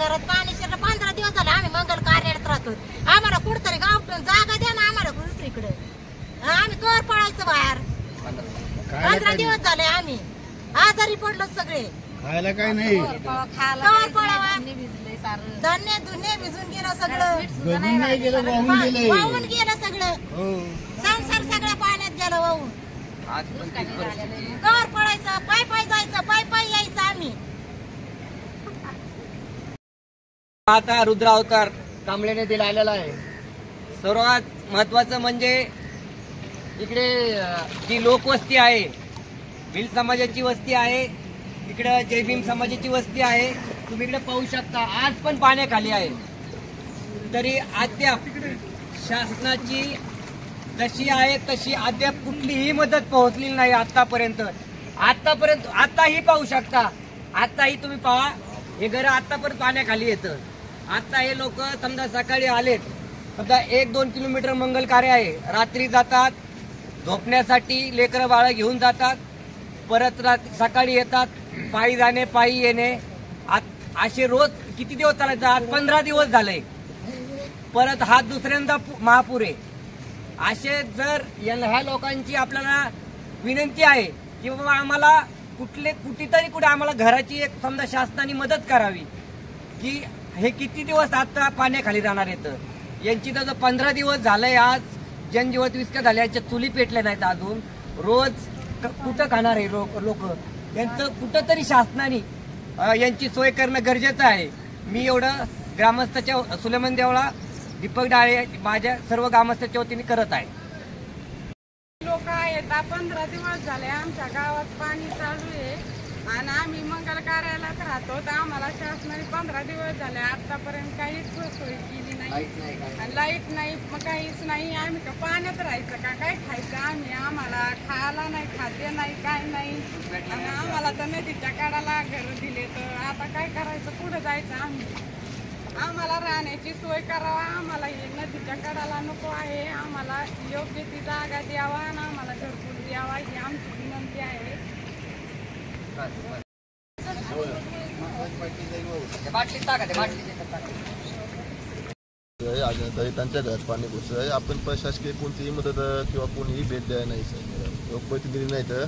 घरात पाणी शिरलं. 15 दिवस झाले आम्ही मंगल कार्यालयात राहतो. आम्हाला कुठतरी गावठून जागा द्या ना आम्हाला दुसरीकडे. आम्ही कर पडायचं बाहेर. 15 दिवस झाले आम्ही आजारी पडलो सगळे. खायला काय नाही. धान्य धुन्य भिजून गेलं सगळं. वाहून गेलं सगळं. संसार सगळ्या पाण्यात गेलं वाहून. कर पडायचं. पाय पाय जायचं. पाय पाय यायचं आम्ही. आता रुद्र अवतार कांबळेने दिलेला आहे. सर्वात महत्वाचं म्हणजे इकडे जी लोकवस्ती आहे, भिल समाजाची वस्ती आहे, इकडे जय भीम समाजाची वस्ती आहे. तुम्ही इकडे पाहू शकता आज पण पाण्याखाली आहे. तरी अद्याप शासनाची जशी आहे तशी अद्याप कुठलीही मदत पोहोचलेली नाही आतापर्यंत. आताही पाहू शकता. आताही तुम्ही पहा हे घर आतापर्यंत पाण्याखाली येतं. आता हे लोक समजा सकाळी आलेत, समजा 1-2 किलोमीटर मंगल कार्य आहे, रात्री जातात झोपण्यासाठी, लेकरं बाळं घेऊन जातात, परत सकाळी येतात, पायी जाणे पायी येणे. असे रोज किती दिवस चालायचं? आज 15 दिवस झाले. परत हा दुसऱ्यांदा महापूर आहे. असे जर ह्या लोकांची आपल्याला विनंती आहे की बाबा आम्हाला कुठे आम्हाला घराची एक समजा शासनाने मदत करावी. की हे किती दिवस आता पाण्याखाली राहणार येतं. यांची तर 15 दिवस झालंय. आज जनजीवत विस्कळ झाले. यांच्या चुली पेटल्या नाहीत अजून. रोज कुठं खाणार आहे लोक? यांचं कुठंतरी शासनाने यांची सोय करणं गरजेचं आहे. मी एवढं ग्रामस्थाच्या सुलेमान देवळा दीपक डाळे माझ्या सर्व ग्रामस्थांच्या वतीने करत आहे. लोक आहेत 15 दिवस झाले आमच्या गावात पाणी चालू आहे आणि आम्ही मंगल कार्यालयात राहतो. तर आम्हाला शासनाने 15 दिवस झाले आतापर्यंत काहीच सोय केली नाही. लाईट नाही, मग काहीच नाही. आम्ही का पाण्यात राहायचं का? काय खायचं आम्ही? आम्हाला खायला नाही, खाद्य नाही, काय नाही. आणि आम्हाला तर नदीच्या काढाला घर दिले. तर आता काय करायचं? कुठं जायचं आम्ही? आम्हाला राहण्याची सोय करावा. आम्हाला हे नदीच्या कडाला नको आहे. आम्हाला योग्य ती जागा द्यावा आणि आम्हाला घरकुल द्यावा ही आमची विनंती आहे. दलितांच्या घरात पाणी घुसलंय. आपण प्रशासकीय कोणतीही मदत किंवा कोणीही भेट द्यायला नाही सर. लोकप्रतिनिधी नाही. तर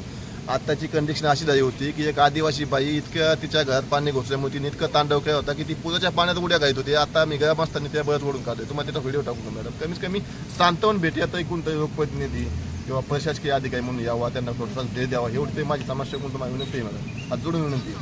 आताची कंडिशन अशी झाली होती की एक आदिवासी बाई इतक्या तिच्या घरात पाणी घुसल्यामुळे तिने इतकं तांडव केला होता की ती पुराच्या पाण्यात उड्या घालत होती. आता मी गरम असताना त्या बरंच ओढून काढतोय. तुम्हाला त्याचा व्हिडिओ टाकू मॅडम. कमीत कमी सांत्वन भेटी आता कोणताही लोकप्रतिनिधी किंवा प्रशासकीय अधिकारी म्हणून यावा, त्यांना थोडंसं भेट द्यावा. एवढी ते माझी समस्या म्हणून तुम्हाला विनंती आहे मॅडम. हात जोडून विनंती.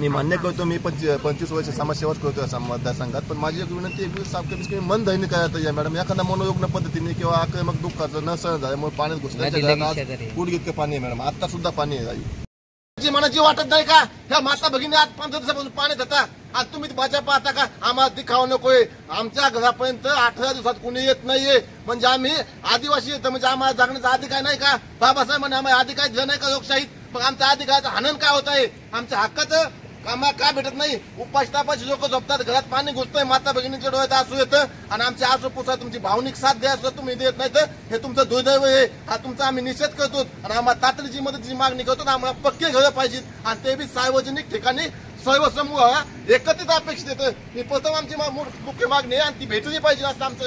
मी मान्य करतो मी 25 वर्ष समाजसेवाच करतो मतदारसंघात. पण माझी एक विनंती कमीत कमी मन धैर्य करायचं या मॅडम. एखाद्या मनोरुग्ण पद्धतीने किंवा आक्रमक दुःखाचं न सहन झाल्यामुळे पाण्यात घुसल्याच्या पुढे इतकं पाणी आहे मॅडम. आता सुद्धा पाणी आहे. मनाची वाटत नाही का? ह्या माता भगिनी आज 15 दिवसापासून पाण्यात येतात. आज तुम्ही माझ्या पाहता का? आम्हाला दिखावा नकोय. आमच्या घरापर्यंत 18 दिवसात कोणी येत नाहीये. म्हणजे आम्ही आदिवासी येतं म्हणजे आम्हाला जगण्याचा अधिकार नाही का? बाबासाहेब म्हणे आम्हाला अधिकार दिला नाही का लोकशाहीत? मग आमच्या अधिकाराचं हनन काय होत आहे? आमच्या हक्काचं आम्हाला का भेटत नाही? उपासतापाची लोक झोपतात, घरात पाणी घुसतंय, माता भगिनीच्या डोळ्यात आसू येतं आणि आमच्या आसू पुसा तुमची भावनिक साथ द्या सुद्धा तुम्ही देत नाही. तर हे तुमचं दुर्दैव आहे. हा तुमचा आम्ही निषेध करतो आणि आम्हाला तातडीची मदतीची मागणी करतो. आम्हाला पक्के घरं पाहिजेत आणि ते बी सार्वजनिक ठिकाणी सर्व समूह एकत्रित अपेक्षित येतं. ही प्रथम आमची मुख्य मागणी आहे आणि ती भेटली पाहिजे असं आमचं